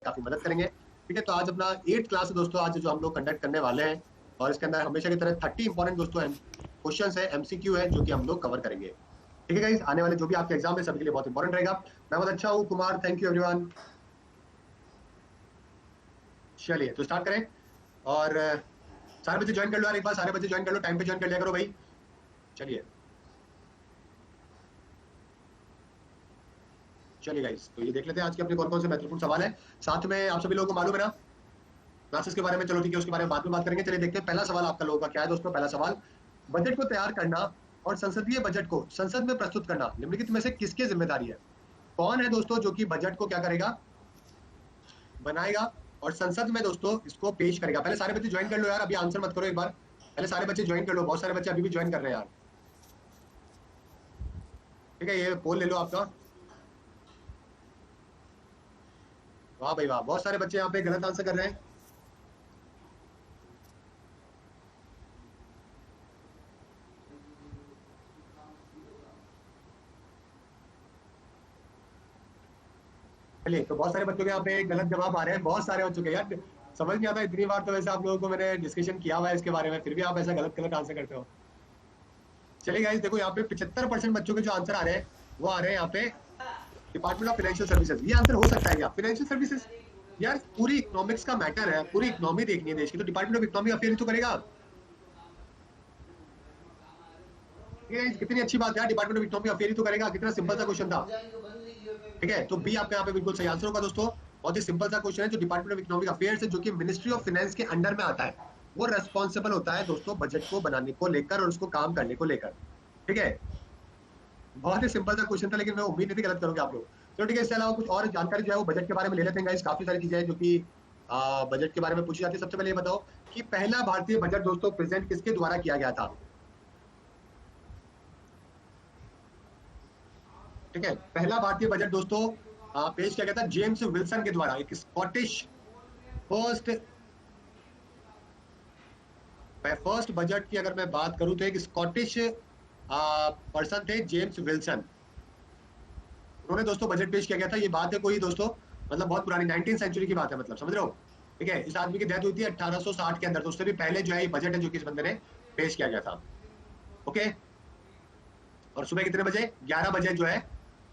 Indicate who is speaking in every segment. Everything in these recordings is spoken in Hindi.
Speaker 1: काफी मदद करेंगे। ठीक है, तो आज अपना 8th क्लास है दोस्तों आज जो हम लोग कंडक्ट करने वाले हैं, और इसके अंदर हमेशा की तरह 30 इंपॉर्टेंट दोस्तों क्वेश्चन है, MCQ है, जो कि हम लोग कवर करेंगे। ठीक है गाइस, आने वाले जो भी आपके एग्जाम है सभी के लिए बहुत इंपॉर्टेंट रहेगा। मैं बहुत अच्छा हूँ कुमार, थैंक यू एवरीवन। चलिए तो स्टार्ट करें। और सारे बच्चे ज्वाइन कर लो यार, एक बार सारे बच्चे ज्वाइन कर लो, टाइम पे ज्वाइन कर लिया करो भाई। चलिए चलिए गाइस, तो ये देख लेते हैं आज के अपने कौन कौन से महत्वपूर्ण सवाल है। साथ में आप सभी लोगों को मालूम है ना क्लासेस के बारे में, चलो ठीक है उसके बारे में बाद में बात करेंगे। चलिए देखते हैं पहला सवाल आपका लोगों का क्या है दोस्तों। पहला सवाल, बजट को तैयार करना और संसदीय बजट को संसद में प्रस्तुत करना निम्नलिखित में से किसकी जिम्मेदारी है। कौन है दोस्तों जो कि बजट को क्या करेगा, बनाएगा और संसद में दोस्तों इसको पेश करेगा। पहले सारे बच्चे ज्वाइन कर लो यार, अभी आंसर मत करो एक बार, पहले सारे बच्चे ज्वाइन कर लो, बहुत सारे बच्चे अभी भी ज्वाइन कर रहे हैं यार। ठीक है, ये पोल ले लो आपका। वाह भाई वाह, बहुत सारे बच्चे यहाँ पे गलत आंसर कर रहे हैं। चलिए, तो बहुत सारे बच्चों के यहाँ पे गलत जवाब आ रहे हैं, बहुत सारे हो चुके हैं यार। समझ नहीं आता, इतनी बार तो वैसे आप लोगों को मैंने डिस्कशन किया हुआ है इसके बारे में, फिर भी आप ऐसा गलत गलत आंसर करते हो। चलिए गाइस देखो, यहाँ पे 75% बच्चों के जो आंसर आ रहे हैं वो आ रहे हैं यहाँ पे डिपार्टमेंट ऑफ फाइनेंशियल सर्विसेज। ये आंसर हो सकता है क्या, फाइनेंशियल सर्विसेज? यार पूरी इकोनॉमिक्स का मैटर है, पूरी इकोनॉमी देखनी है देश की, तो डिपार्टमेंट ऑफ इकोनॉमिक अफेयर तो करेगा। ये कितनी अच्छी बात है, डिपार्टमेंट ऑफ इकोनॉमिक अफेयर तो करेगा, कितना सिंपल सा क्वेश्चन था। ठीक है, तो बी आपका यहाँ पे बिल्कुल सही आंसर होगा दोस्तों। बहुत ही सिंपल सा क्वेश्चन है, जो डिपार्टमेंट ऑफ इकोनॉमिक अफेयर्स है जो कि मिनिस्ट्री ऑफ फाइनेंस के अंडर में आता है, वो रेस्पॉन्सिबल होता है दोस्तों बजट को बनाने को लेकर और उसको काम करने को लेकर। ठीक है, बहुत ही सिंपल सा क्वेश्चन था, लेकिन मैं उम्मीद नहीं थी गलत करोगे आप लोग। चलो ठीक है, इसके अलावा कुछ और जानकारी जो है वो बजट के बारे में ले लेते हैं गाइस। काफी सारी चीजें हैं जो कि बजट के बारे में पूछी जाती है। सबसे पहले ये बताओ कि पहला भारतीय बजट दोस्तों प्रेजेंट किसके द्वारा किया गया था। ठीक है, पहला भारतीय बजट दोस्तों पेश किया गया था जेम्स विल्सन के द्वारा, एक स्कॉटिश फर्स्ट फर्स्ट बजट की अगर मैं बात करूं तो एक स्कॉटिश पर्सन थे जेम्स विल्सन, उन्होंने दोस्तों बजट पेश किया गया था। ये बात है कोई दोस्तों मतलब बहुत पुरानी 19th सेंचुरी की बात है, मतलब समझ रहे हो। ठीक है, इस आदमी की डेथ हुई थी 1860 के अंदर, तो उससे भी पहले जो है ये बजट है जो कि इस बंदे ने पेश किया गया था। ओके, और सुबह कितने बजे, 11 बजे जो है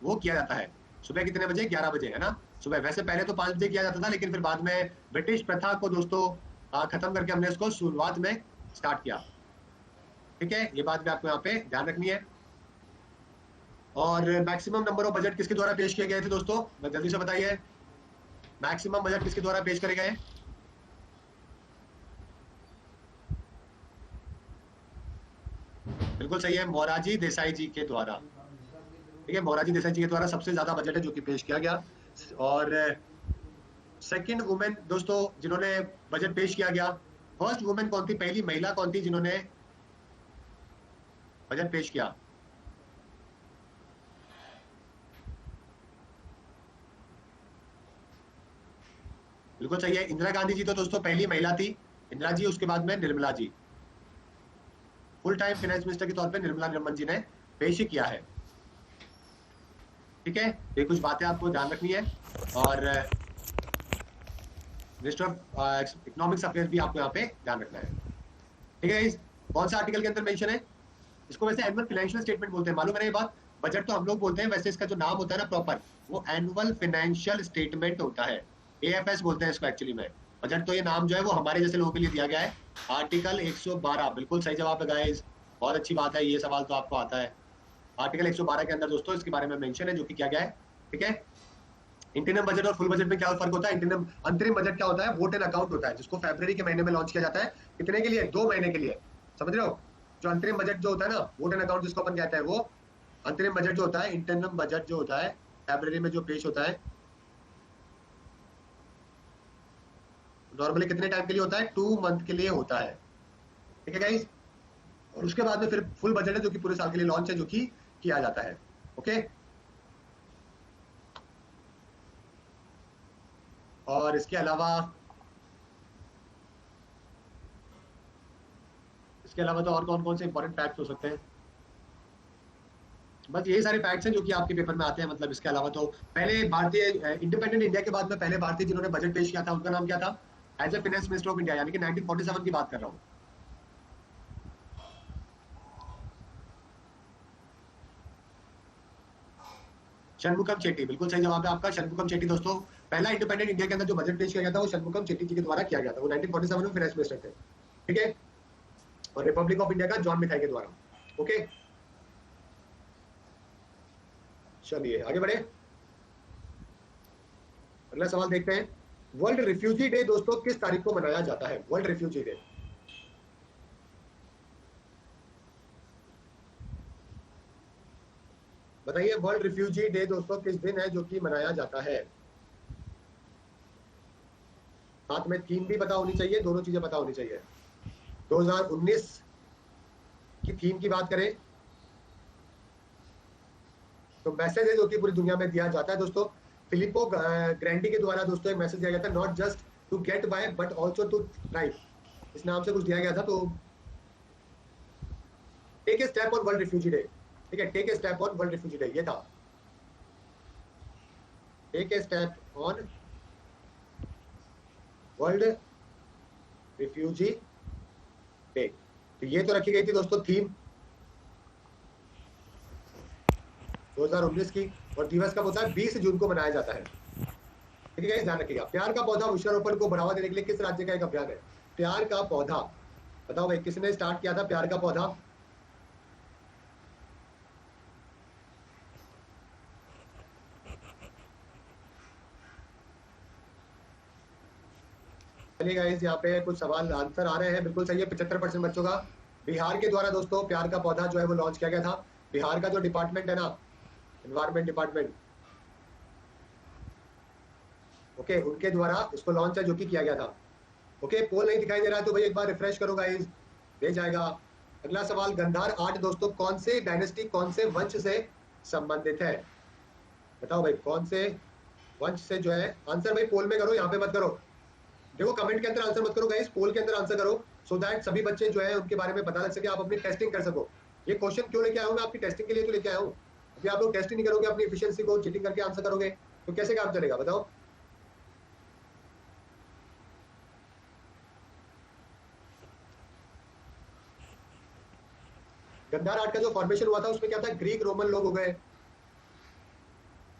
Speaker 1: वो किया जाता है। सुबह कितने बजे, 11 बजे है ना सुबह। वैसे पहले तो 5 बजे किया जाता था, लेकिन फिर बाद में ब्रिटिश प्रथा को दोस्तों खत्म करके हमने इसको शुरुआत में स्टार्ट किया। ठीक है, ये बात भी आपको यहाँ पे ध्यान रखनी है। और मैक्सिमम नंबर ऑफ बजट किसके द्वारा पेश किए गए थे दोस्तों, मैं जल्दी से बताइए, मैक्सिमम बजट किसके द्वारा पेश करे गए। बिल्कुल सही है, मोरारजी देसाई जी के द्वारा। ठीक है, मोरारजी देसाई जी के द्वारा सबसे ज्यादा बजट है जो कि पेश किया गया। और सेकंड वुमेन दोस्तों जिन्होंने बजट पेश किया गया, फर्स्ट वुमेन कौन थी, पहली महिला कौन थी जिन्होंने बजट पेश किया। बिल्कुल सही है, इंदिरा गांधी जी तो दोस्तों पहली महिला थी, इंदिरा जी, उसके बाद में Nirmala ji, full time finance minister के तौर पे निर्मला सीतारमण जी ने पेश किया है। ठीक है, ये कुछ बातें आपको ध्यान रखनी है। और मिनिस्टर ऑफ इकोनॉमिक्स अफेयर्स भी आपको यहाँ पे ध्यान रखना है। ठीक है, कौन सा आर्टिकल के अंदर मेंशन है, इसको वैसे एनुअल फाइनेंशियल स्टेटमेंट बोलते हैं, मालूम है ना ये बात। बजट तो हम लोग बोलते हैं, वैसे इसका जो नाम होता है ना प्रॉपर, वो एनुअल फाइनेंशियल स्टेटमेंट होता है, AFS बोलते हैं इसको एक्चुअली में। बजट तो ये नाम जो है वो हमारे जैसे लोगों के लिए दिया गया है। आर्टिकल 112 बिल्कुल सही जवाब है गाइस, बहुत अच्छी बात है, ये सवाल तो आपको आता है। आर्टिकल 112 के अंदर दोस्तों इसके बारे में मेंशन है जो कि क्या गया है। ठीक है, इंटरनल बजट और फुल बजट में क्या फर्क होता है। इंटरनल अंतरिम बजट क्या होता है, वोट एंड अकाउंट होता है, जिसको फरवरी के महीने में लॉन्च किया जाता है। कितने के लिए, 2 महीने के लिए, समझ रहे हो। जो अंतरिम बजट जो होता है ना, वोट एंड अकाउंट जिसको अपन कहते हैं, वो अंतरिम बजट जो होता है, इंटरनल बजट जो होता है फरवरी में जो पेश होता है, नॉर्मली कितने टाइम के लिए होता है, 2 मंथ के लिए होता है। ठीक है गाइस, और उसके बाद में फिर फुल बजट है जो कि पूरे साल के लिए लॉन्च है, जो कि किया जाता है। ओके, और इसके अलावा तो और कौन कौन से इंपॉर्टेंट फैक्ट्स हो सकते हैं। बस यही सारे फैक्ट्स हैं जो कि आपके पेपर में आते हैं। मतलब इसके अलावा तो पहले भारतीय इंडिपेंडेंट इंडिया के बाद में पहले भारतीय जिन्होंने बजट पेश किया था उनका नाम क्या था? As a finance minister of India, यानी कि 1947 की बात कर रहा हूँ। षणमुखम चेट्टी, बिल्कुल सही जवाब है आपका, षणमुखम चेट्टी। दोस्तों पहला इंडिपेंडेंट इंडिया के अंदर जो बजट पेश किया गया था वो षणमुखम चेट्टी जी के द्वारा किया गया था। वो 1947 में फाइनेंस मिनिस्टर थे, ठीक है। और रिपब्लिक ऑफ इंडिया का जॉन मिथाई के द्वारा। ओके, चलिए आगे बढ़े, अगला सवाल देखते हैं। वर्ल्ड रिफ्यूजी डे दोस्तों किस तारीख को मनाया जाता है? वर्ल्ड रिफ्यूजी डे बताइए। वर्ल्ड रिफ्यूजी डे दोस्तों किस दिन है जो कि मनाया जाता है? साथ में थीम भी पता होनी चाहिए, दोनों चीजें पता होनी चाहिए। 2019 की थीम की बात करें तो मैसेज है जो कि पूरी दुनिया में दिया जाता है दोस्तों। फिलिपो ग्रैंडी के द्वारा दोस्तों एक मैसेज दिया गया था, not just to get by but also to thrive, इस नाम से कुछ दिया गया था। तो take a step on world refugee day, ठीक है, take a step on world refugee day ये था, take a step on world refugee day. तो ये तो रखी गई थी दोस्तों थीम 2019 की। और दिवस कब होता है? 20 जून को मनाया जाता है, ठीक है, ध्यान रखिएगा। प्यार का पौधा वृक्षारोपण को बढ़ावा देने के लिए किस राज्य का एक अभियान है? प्यार का पौधा, बताओ भाई किसने स्टार्ट किया था प्यार का पौधा? चलिए गाइस, यहाँ पे कुछ सवाल आंसर आ रहे हैं, बिल्कुल सही है, 75% बच्चों का। बिहार के द्वारा दोस्तों प्यार का पौधा जो है वो लॉन्च किया गया था। बिहार का जो डिपार्टमेंट है ना, एनवायरमेंट डिपार्टमेंट, ओके, उनके द्वारा इसको लॉन्च है जो कि किया गया था। ओके, पोल नहीं दिखाई दे रहा है तो भाई एक बार रिफ्रेश करो गाइस, दे जाएगा। अगला सवाल, गंधार आर्ट दोस्तों कौन से डायनेस्टी, कौन से वंश से संबंधित है? बताओ भाई कौन से वंश से जो है, आंसर भाई पोल में करो, यहाँ पे मत करो। देखो कमेंट के अंदर आंसर मत करो गाइस, पोल के अंदर आंसर करो, सो दैट सभी बच्चे जो है उनके बारे में पता लग सके, आप अपनी टेस्टिंग कर सको। ये क्वेश्चन क्यों लेके आया हूँ मैं? आपकी टेस्टिंग के लिए तो लेके आया हूँ। अभी आप लोग टेस्ट ही नहीं करोगे, अपनी एफिशिएंसी को चीटिंग करके आंसर करोगे तो कैसे काम चलेगा बताओ? गंधार आर्ट का जो फॉर्मेशन हुआ था उसमें क्या था, ग्रीक रोमन लोग हो गए,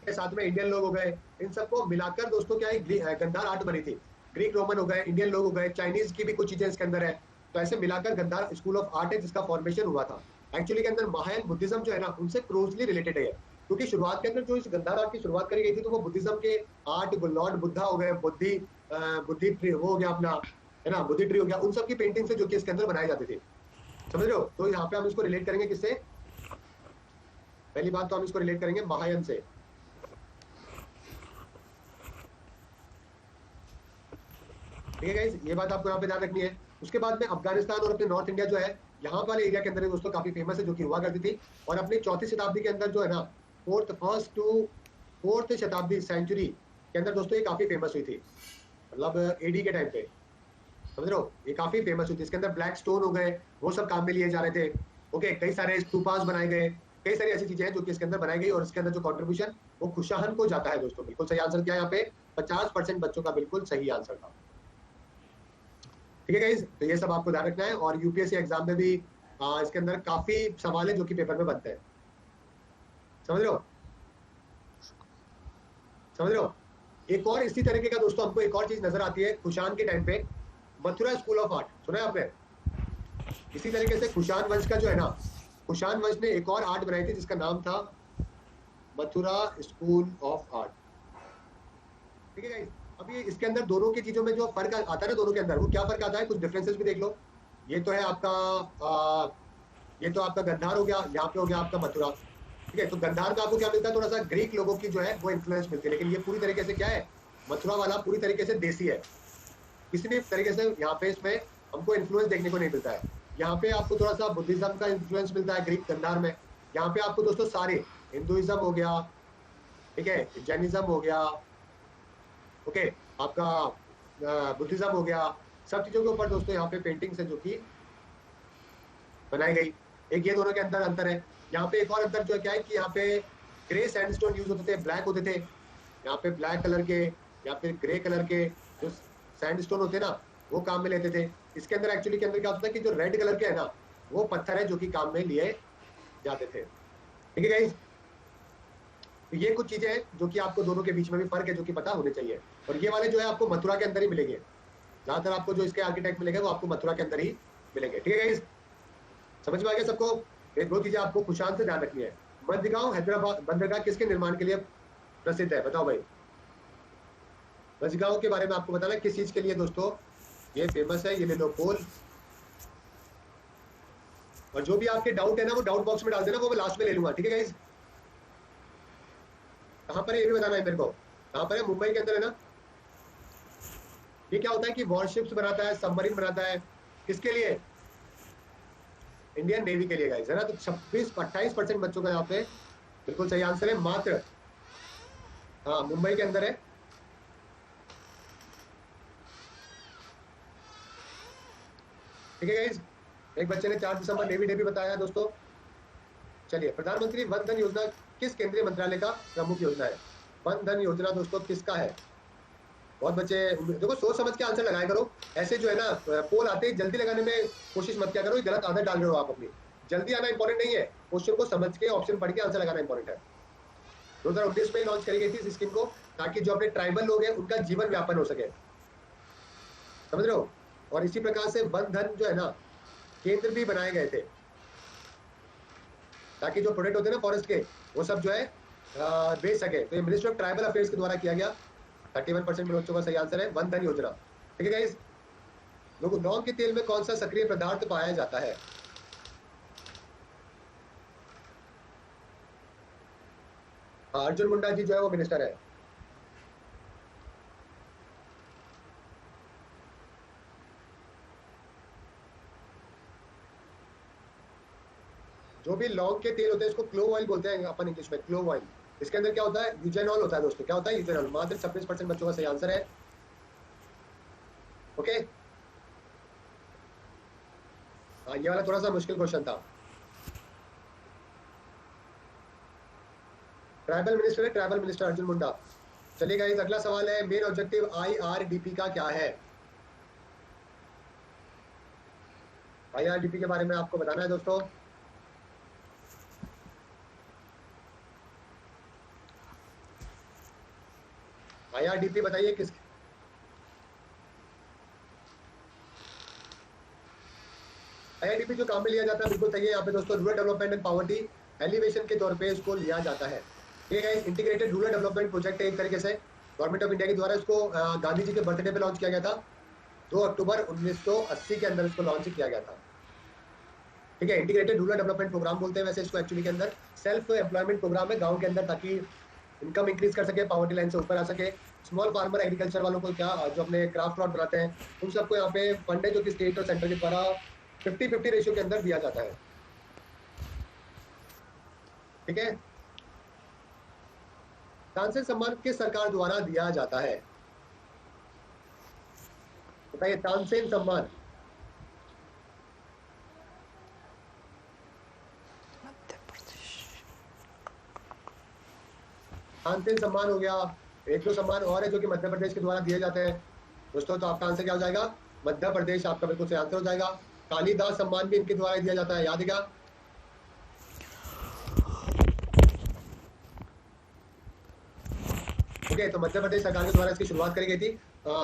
Speaker 1: साथ में इंडियन लोग हो गए, इन सबको मिलाकर दोस्तों क्या है गंधार आर्ट बनी थी। ग्रीक रोमन हो गए, इंडियन लोग हो गए, चाइनीज की भी कुछ चीजें इसके अंदर है, तो ऐसे मिलाकर गंधार स्कूल ऑफ आर्ट है जिसका फॉर्मेशन हुआ था। एक्चुअली के अंदर महायान बुद्धिज्म जो है ना उनसे क्लोजली रिलेटेड है, क्योंकि शुरुआत के अंदर जो इस गंधार आर्ट की शुरुआत करी गई थी तो वो बुद्धिज्म के आर्ट, लॉर्ड बुद्धा हो गए, बुद्धि ट्री वो हो गया अपना, है ना, बुद्धि ट्री हो गया, उन सब की पेंटिंग से जो कि इसके अंदर बनाई जाती थी, समझ रहे हो? तो यहाँ पे हम इसको रिलेट करेंगे किससे? पहली बात तो हम इसको रिलेट करेंगे महायान से, ठीक है गाइस, ये बात आपको यहाँ पे ध्यान रखनी है। उसके बाद में अफगानिस्तान और अपने नॉर्थ इंडिया जो है यहाँ वाले एरिया के अंदर दोस्तों काफी फेमस है, जो कि हुआ करती थी। और अपनी 4वीं शताब्दी के अंदर जो है ना, फर्स्ट टू 4th शताब्दी सेंचुरी के अंदर दोस्तों ये काफी फेमस हुई थी, मतलब एडी के टाइम पे, समझ रहे हो, ये काफी फेमस हुई थी। इसके अंदर ब्लैक स्टोन हो गए, वो सब काम में लिए जा रहे थे। ओके, कई सारे स्तूपास बनाए गए, कई सारी ऐसी चीजें हैं जो कि इसके अंदर बनाई गई, और इसके अंदर जो कॉन्ट्रीब्यूशन वो खुशाहन को जाता है दोस्तों। बिल्कुल सही आंसर क्या है यहाँ पे, 50% बच्चों का बिल्कुल सही आंसर था, ठीक है गाइस। तो ये सब आपको ध्यान रखना है। और यूपीएससी एग्जाम में भी इसके अंदर काफी सवाल है जो कि पेपर में बनते हैं, समझ रहे हो, समझ रहे हो? एक और इसी तरीके का दोस्तों हमको एक और चीज नजर आती है खुशान के टाइम पे, मथुरा स्कूल ऑफ आर्ट, सुना है आपने? इसी तरीके से खुशान वंश का जो है ना, खुशान वंश ने एक और आर्ट बनाई थी जिसका नाम था मथुरा स्कूल ऑफ आर्ट, ठीक है गाइस। अब ये इसके अंदर दोनों की चीजों में जो फर्क आता है ना दोनों के अंदर, वो क्या फर्क आता है, कुछ डिफरेंसेस भी देख लो। ये तो है आपका ये तो आपका गंधार हो गया, यहाँ पे हो गया आपका मथुरा, ठीक है। तो गंधार का आपको क्या मिलता है, थोड़ा सा ग्रीक लोगों की जो है वो इन्फ्लुएंस मिलती है, लेकिन ये पूरी तरीके से क्या है, मथुरा वाला पूरी तरीके से देसी है, किसी भी तरीके से यहाँ पे इसमें हमको इन्फ्लुएंस देखने को नहीं मिलता है। यहाँ पे आपको थोड़ा सा बुद्धिज्म का इन्फ्लुएंस मिलता है ग्रीक गंधार में। यहाँ पे आपको दोस्तों सारे हिंदुइज्म हो गया, ठीक है, जैनिज्म हो गया, ओके, आपका बुद्धिज्म हो गया, सब चीजों के ऊपर दोस्तों यहाँ पे पेंटिंग्स है जो कि बनाई गई। एक ये दोनों के अंदर अंतर है। यहाँ पे एक और अंतर जो है क्या है कि यहाँ पे ग्रे सैंडस्टोन यूज होते थे, ब्लैक होते थे। यहाँ पे ब्लैक कलर के या फिर ग्रे कलर के जो सैंडस्टोन होते हैं ना, वो काम में लेते थे। इसके अंदर एक्चुअली के अंदर क्या होता है कि जो रेड कलर के है ना, वो पत्थर है जो कि काम में लिए जाते थे। ठीक है गाइस, तो ये कुछ चीजें हैं जो कि आपको दोनों के बीच में भी फर्क है जो कि पता होने चाहिए। और ये वाले जो है आपको मथुरा के अंदर ही मिलेंगे, ज्यादातर आपको जो इसके आर्किटेक्ट मिलेंगे वो आपको मथुरा के अंदर ही मिलेंगे। ठीक है गाइस, समझ में आ गया सबको? ये दो चीजें आपको खुशान से ध्यान रखनी है। मझगांव हैदराबाद बंदरगाह किसके निर्माण के लिए प्रसिद्ध है, बताओ भाई। मझगांव के बारे में आपको बताना किस चीज के लिए दोस्तों ये फेमस है, ये ले लो पोल। और जो भी आपके डाउट है ना वो डाउट बॉक्स में डाल देना, वो मैं लास्ट में ले लूंगा। ठीक है गाइस, कहां पर है ये भी बताना है मेरे को। कहां पर है? मुंबई के अंदर है ना। ये क्या होता है कि वॉरशिप्स बनाता है, सबमरीन बनाता है, किसके लिए? इंडियन नेवी के लिए गाइस, है ना। तो 28% बच्चों का यहाँ पे बिल्कुल सही आंसर है, मात्र। हाँ, मुंबई के अंदर है। ठीक है गाइस, एक बच्चे ने 4 दिसंबर नेवी डे भी बताया दोस्तों। चलिए, प्रधानमंत्री वन धन योजना किस केंद्रीय मंत्रालय का प्रमुख योजना है? वन धन योजना दोस्तों किसका है? बहुत बच्चे देखो सोच समझ के आंसर लगाया करो। ऐसे जो है ना पोल आते ही जल्दी लगाने में कोशिश मत किया करो, गलत आदत डाल रहे हो आप अपनी। जल्दी आना इंपॉर्टेंट नहीं है, क्वेश्चन को समझ के ऑप्शन पढ़ के आंसर लगाना इंपॉर्टेंट है। 2019 में लॉन्च करी गई थी इस स्कीम को, ताकि जो अपने ट्राइबल लोग हैं उनका जीवन व्यापन हो सके, समझ रहे हो। और इसी प्रकार से वन धन जो है ना केंद्र भी बनाए गए थे, ताकि जो प्रोडक्ट होते हैं ना फॉरेस्ट के वो सब जो है बेच सके। तो ये मिनिस्ट्री ऑफ ट्राइबल अफेयर्स के द्वारा किया गया। 31% बच्चों का सही आंसर है वन धन योजना। ठीक है गाइस, लोगों लौंग के तेल में कौन सा सक्रिय पदार्थ पाया जाता है? अर्जुन मुंडा जी जो है वो मिनिस्टर है। जो भी लौंग के तेल होते हैं इसको क्लोव ऑयल बोलते हैं अपन इंग्लिश में, क्लोव ऑयल। इसके अंदर क्या होता है? यूजेनॉल होता है दोस्तों। क्या होता है? यूजेनॉल। मात्र 26% बच्चों का सही आंसर है। ओके, हाँ ये वाला थोड़ा सा मुश्किल क्वेश्चन था। ट्राइबल मिनिस्टर है, ट्राइबल मिनिस्टर अर्जुन मुंडा। चलिए गाइस, अगला सवाल है मेन ऑब्जेक्टिव IRDP का क्या है? IRDP के बारे में आपको बताना है दोस्तों। IRDP बताइए किस IRDP जो काम में लिया जाता है बिल्कुल सही है यहाँ पे दोस्तों, rural development and poverty alleviation के तौर पे इसको लिया जाता है। ठीक है, इंटीग्रेटेड रूरल डेवलपमेंट प्रोजेक्ट है एक तरीके से, गवर्नमेंट ऑफ इंडिया के द्वारा इसको गांधी जी के बर्थडे पे लॉन्च किया गया था। 2 अक्टूबर 1980 के अंदर इसको लॉन्च किया गया था। ठीक है, इंटीग्रेटेड रूरल डेवलपमेंट प्रोग्राम बोलते हैं वैसे इसको एक्चुअली के अंदर। सेल्फ एम्प्लॉयमेंट प्रोग्राम है गाँव के अंदर, ताकि इनकम इंक्रीज कर सके, पॉवर्टी लाइन से ऊपर आ सके। स्मॉल फार्मर एग्रीकल्चर वालों को क्या जो अपने क्राफ्ट रॉड बनाते हैं उन सबको यहाँ पे फंड है जो कि स्टेट और सेंटर के द्वारा 50-50 रेशियो के अंदर दिया जाता है। ठीक है, तानसेन सम्मान किस सरकार द्वारा दिया जाता है? बताइए, तानसेन सम्मान। तानसेन सम्मान हो गया। एक दो सम्मान और है जो कि मध्य प्रदेश के द्वारा दिए जाते हैं दोस्तों। तो आपका आंसर क्या हो जाएगा? मध्य प्रदेश आपका बिल्कुल सही आंसर हो जाएगा। कालिदास सम्मान भी इनके द्वारा दिया जाता है, याद है क्या? ओके, तो मध्य प्रदेश सरकार के द्वारा इसकी शुरुआत करी गई थी।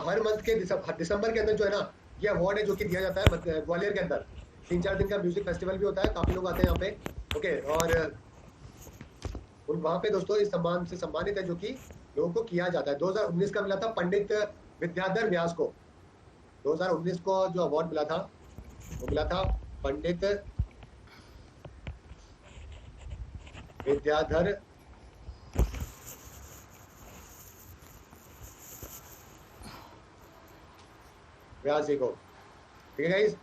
Speaker 1: हर मंथ के दिसंबर के अंदर जो है ना ये अवार्ड है जो कि दिया जाता है ग्वालियर के अंदर। 3-4 दिन का म्यूजिक फेस्टिवल भी होता है, काफी लोग आते हैं यहाँ पे। ओके, और वहां पे दोस्तों इस सम्मान से सम्मानित है जो कि लोगों को किया जाता है। 2019 का मिला था पंडित विद्याधर व्यास को। 2019 को जो अवार्ड मिला था वो मिला था पंडित विद्याधर व्यास जी को। ठीक है गाइस,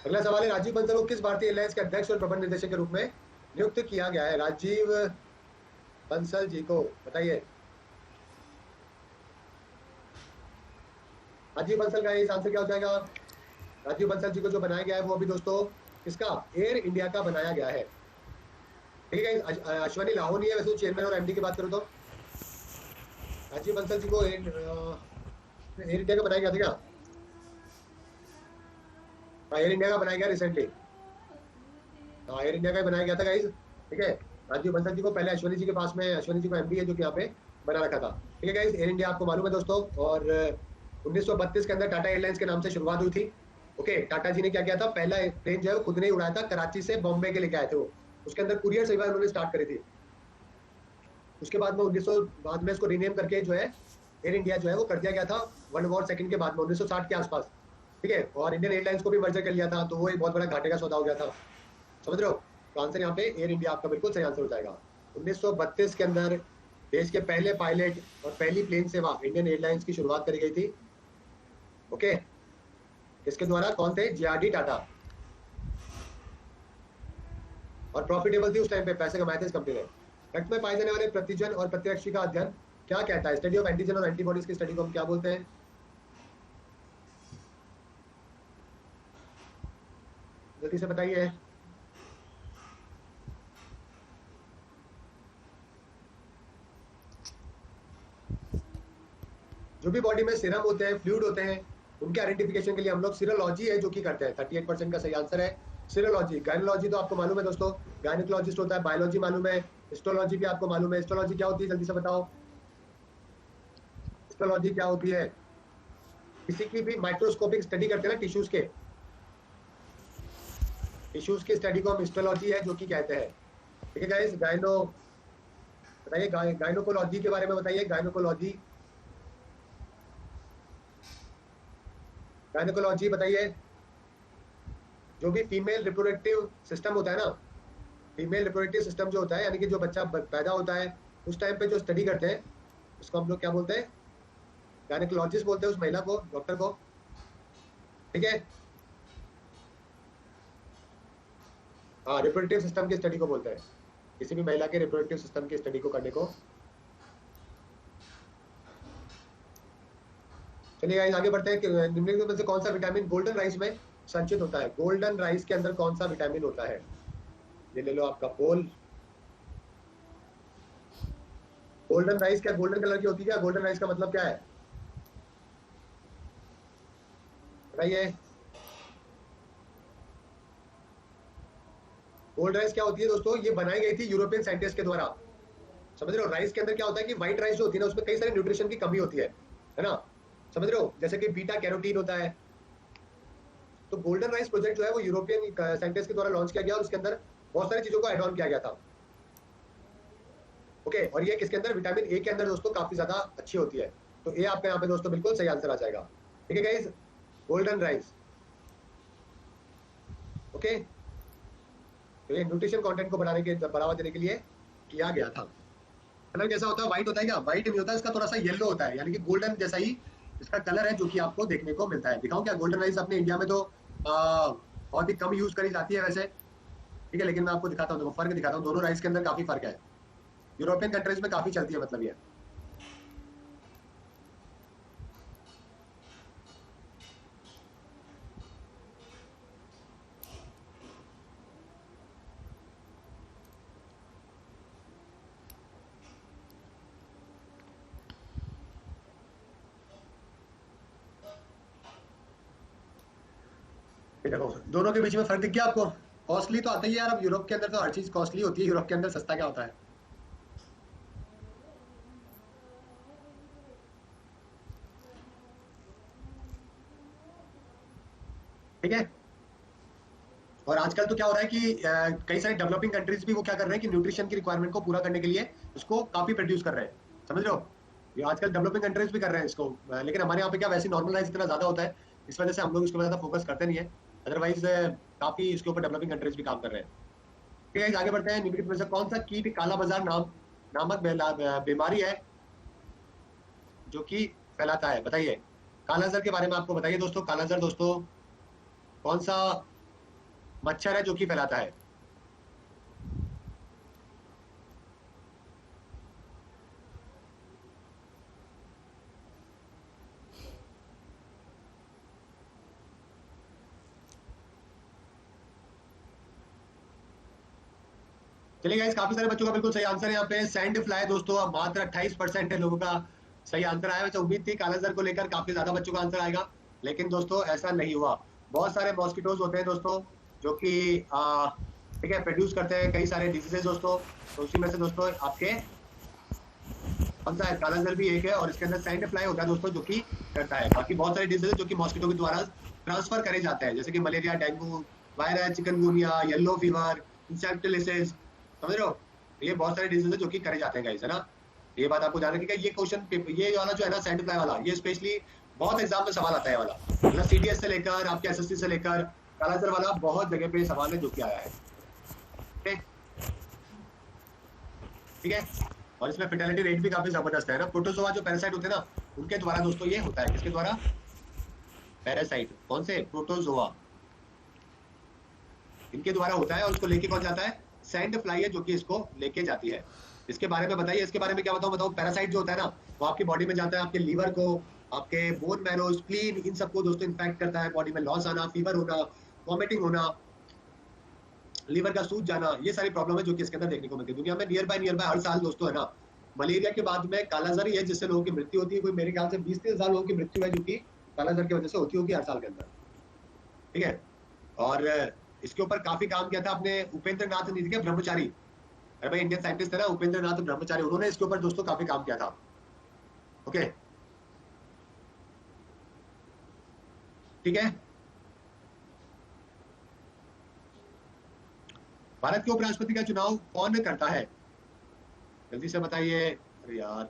Speaker 1: अगला सवाल है राजीव बंसल को किस भारतीय एयरलाइंस के अध्यक्ष और प्रबंध निदेशक के रूप में नियुक्त किया गया है? राजीव बंसल जी को बताइए। राजीव बंसल का इस आंसर क्या हो जाएगा? राजीव बंसल जी को जो बनाया गया है वो अभी दोस्तों किसका, एयर इंडिया का बनाया गया है। ठीक है अश्वनी लाहोनी है वैसे चेयरमैन और एमडी की बात करो तो। राजीव बंसल जी को एयर इंडिया का बनाया गया था क्या? हाँ एयर इंडिया का बनाया गया रिसेंटली। हाँ एयर इंडिया का ही बनाया गया था गाइज। ठीक है राजीव बंसल जी को पहले अश्वनी जी के पास में, अश्वनी जी को एमडी है जो कि यहाँ पे बना रखा था। ठीक है गाइज एयर इंडिया आपको मालूम है दोस्तों, और 1932 के अंदर टाटा एयरलाइंस के नाम से शुरुआत हुई थी। ओके टाटा जी ने क्या किया था, पहला प्लेन जो है वो खुद ने ही उड़ाया था, कराची से बॉम्बे के लेके आए थे वो। उसके अंदर कुरियर सेवा उन्होंने स्टार्ट करी थी। उसके बाद में 1900 बाद में इसको रीनेम करके जो है एयर इंडिया जो है वो कर दिया गया था वर्ल्ड वॉर सेकंड के बाद में 1960 के आसपास। ठीक है और इंडियन एयरलाइंस को भी मर्जर कर लिया था, तो वो एक बहुत बड़ा घाटे का सौदा हो गया था। समझ रहे हो? तो आंसर यहाँ पे एयर इंडिया आपका बिल्कुल सही आंसर हो जाएगा। 1932 के अंदर देश के पहले पायलट और पहली प्लेन सेवा इंडियन एयरलाइंस की शुरुआत करी गई थी। ओके किसके द्वारा, कौन थे, जेआरडी टाटा। और प्रॉफिटेबल थी उस टाइम पे, पैसे कमाए थे इस कंपनी ने। रक्त में पाए जाने वाले प्रतिजन और प्रत्याक्षी का अध्ययन क्या कहता है? स्टडी ऑफ एंटीजन और एंटीबॉडीज की स्टडी को हम क्या बोलते हैं? जल्दी से बताइए। जो भी बॉडी में सीरम होते हैं, फ्लूइड होते हैं, उनके आइडेंटिफिकेशन के लिए हम लोग सीरोलॉजी है जो कि करते हैं। 38% का सही आंसर है सीरोलॉजी। गायनोलॉजी तो आपको मालूम है दोस्तों, गायनिकोलॉजिस्ट होता है। बायोलॉजी मालूम है, हिस्टोलॉजी भी आपको मालूम है। हिस्टोलॉजी क्या होती है जल्दी से बताओ, हिस्टोलॉजी क्या होती है? किसी की भी माइक्रोस्कोपिक स्टडी करते हैं ना टिश्यूज के, टिश्यूज की स्टडी को हम हिस्टोलॉजी है जो कि कहते हैं। ठीक है गाइस गायनो बताइए, गायनोकोलॉजी के बारे में बताइए। गायनोकोलॉजी, गायनोकोलॉजी बताइए। जो भी फीमेल रिप्रोडक्टिव सिस्टम होता है ना, फीमेल रिप्रोडक्टिव सिस्टम जो होता है यानी कि जो बच्चा पैदा होता है उस टाइम पे जो स्टडी करते हैं उसको हम लोग क्या बोलते हैं? गायनोकोलॉजिस्ट बोलते हैं उस महिला को, डॉक्टर को। ठीक है हाँ रिप्रोडक्टिव सिस्टम की स्टडी को बोलते हैं, किसी भी महिला के रिप्रोडक्टिव सिस्टम की स्टडी को करने को। चलिए गाइस आगे बढ़ते हैं कि निम्नलिखित में से कौन सा विटामिन गोल्डन राइस में संचित होता है? गोल्डन राइस के अंदर कौन सा विटामिन होता है? ये ले लो आपका पोल। गोल्डन राइस क्या गोल्डन कलर की होती है क्या? गोल्डन राइस का मतलब क्या है बताइए। गोल्ड राइस क्या होती है दोस्तों? ये बनाई गई थी यूरोपियन साइंटिस्ट के द्वारा। समझ रहे हो? राइस के अंदर क्या होता है कि व्हाइट राइस जो होती है ना उसमें कई सारे न्यूट्रिशन की कमी होती है ना? समझ रहे हो? जैसे कि बीटा कैरोटीन होता है। तो गोल्डन राइस प्रोजेक्ट जो है वो यूरोपियन साइंटिस्ट के द्वारा लॉन्च किया गया और उसके अंदर बहुत सारी चीजों को एड ऑन किया गया था। ओके और ये किसके अंदर, विटामिन ए के अंदर दोस्तों काफी ज्यादा अच्छी होती है। तो ए आपका यहाँ पे दोस्तों बिल्कुल सही आंसर आ जाएगा। ठीक है गाइस गोल्डन राइस। ओके तो ये न्यूट्रिशन कंटेंट को बढ़ावा देने के लिए किया गया था। कलर कैसा होता है? व्हाइट होता है क्या? व्हाइट नहीं होता, इसका थोड़ा सा येलो होता है, यानी कि गोल्डन जैसा ही इसका कलर है जो कि आपको देखने को मिलता है। दिखाऊं क्या गोल्डन राइस? अपने इंडिया में तो बहुत ही कम यूज करी जाती है वैसे। ठीक है लेकिन मैं आपको दिखाता हूँ, फर्क दिखाता हूँ, दोनों राइस के अंदर काफी फर्क है। यूरोपियन कंट्रीज में काफी चलती है मतलब ये। देखो दोनों के बीच में फर्क दिख गया आपको? कॉस्टली तो आता ही है यार, अब यूरोप के अंदर तो हर चीज कॉस्टली होती है, यूरोप के अंदर सस्ता क्या होता है? ठीक है और आजकल तो क्या हो रहा है कि कई सारी डेवलपिंग कंट्रीज भी वो क्या कर रहे हैं कि न्यूट्रिशन की रिक्वायरमेंट को पूरा करने के लिए उसको काफी प्रोड्यूस कर रहे हैं। समझ रहे हो? ये आजकल डेवलपिंग कंट्रीज भी कर रहे हैं इसको, लेकिन हमारे यहाँ पे क्या वैसे नॉर्मल राइस इतना ज्यादा होता है, इस वजह से हम लोग इसके ऊपर ज्यादा फोकस करते नहीं है। अदरवाइज काफी इसके ऊपर डेवलपिंग कंट्रीज भी काम कर रहे हैं। ठीक है आगे बढ़ते हैं। निम्नलिखित में से कौन सा कीट काला बाजार नामक बीमारी है जो कि फैलाता है? बताइए। कालाजार के बारे में आपको बताइए दोस्तों। कालाजार दोस्तों कौन सा मच्छर है जो कि फैलाता है? चलिए गाइस, काफी सारे बच्चों का बिल्कुल सही आंसर है यहाँ पे सैंड फ्लाई दोस्तों। अब मात्र 28% है लोगों का सही आंसर आया। वैसे उम्मीद थी कालाजार को लेकर काफी ज्यादा बच्चों का आंसर आएगा, लेकिन दोस्तों ऐसा नहीं हुआ। बहुत सारे मॉस्किटोज होते हैं दोस्तों जो कि ठीक है प्रोड्यूस करते हैं कई सारे डिजीजेज दोस्तों। तो उसी में से दोस्तों आपके कौन सा है, कालाजार भी एक है, और इसके अंदर सैंड फ्लाई होता है दोस्तों जो कि करता है। बाकी बहुत सारे डिजीज जो कि मॉस्किटो के द्वारा ट्रांसफर करे जाते हैं, जैसे कि malaria, dengue virus, chikungunya, yellow fever, इंसेक्टिलिसिस, समझ रहे हो। तो ये बहुत सारे डिजीज जो कि करे जाते हैं गाइस, है ना। ये बात आपको ध्यान रखिएगा। ये क्वेश्चन ये वाला जो है ना सैंड फ्लाई वाला, ये स्पेशली बहुत एग्जाम में सवाल आता है वाला, मतलब सीडीएस से लेकर आपके एसएससी से लेकर कालाजार वाला बहुत जगह पे सवाल है जो कि आया है। ठीक है। और इसमें फेटेलिटी रेट भी काफी जबरदस्त है ना। प्रोटोजोआ जो पैरासाइट होते हैं ना, उनके द्वारा दोस्तों ये होता है। किसके द्वारा? पैरासाइट कौन से? प्रोटोजोआ, इनके द्वारा होता है। और उसको लेके कौन जाता है? सैंड फ्लाई है जो कि इसको लेके जाती है। इसके बारे में बताइए, इसके बारे में क्या बताऊं? पैरासाइट जो होता है ना, वो आपकी बॉडी में जाता है, आपके लीवर को, आपके बोन मैरो, स्प्लीन, इन सबको दोस्तों इन्फेक्ट करता है। बॉडी में लॉस आना, फीवर होना, वॉमिटिंग होना, लीवर का सूज जाना, ये सारी प्रॉब्लम है जो कि इसके अंदर देखने को मिलती है। दुनिया में नियर बाय हर साल दोस्तों, है ना, मलेरिया के बाद में कालाजार ही है जिससे लोगों की मृत्यु होती है। कोई मेरे ख्याल से 20-30 हजार लोगों की मृत्यु है जो कि कालाजार की वजह से होती होगी हर साल के अंदर। ठीक है। और इसके ऊपर काफी काम किया था अपने उपेंद्र नाथ नीति के ब्रह्मचारी। अरे भाई, इंडियन साइंटिस्ट है ना उपेंद्र नाथ ब्रह्मचारी, उन्होंने इसके ऊपर दोस्तों काफी काम किया था। ओके, ठीक है। भारत के उपराष्ट्रपति का चुनाव कौन करता है? जल्दी से बताइए। अरे यार,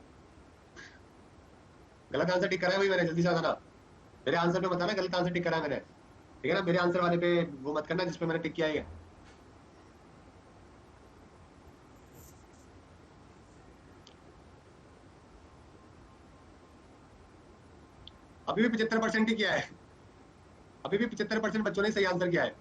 Speaker 1: गलत आंसर टिक करा है भाई मैंने, जल्दी से बताना। मेरे आंसर पे बताना गलत आंसर टिक करा है मैंने, ठीक है ना। मेरे आंसर वाले पे वो मत करना जिसपे मैंने टिक किया है। अभी भी 75% ही किया है। अभी भी 75% बच्चों ने सही आंसर किया है।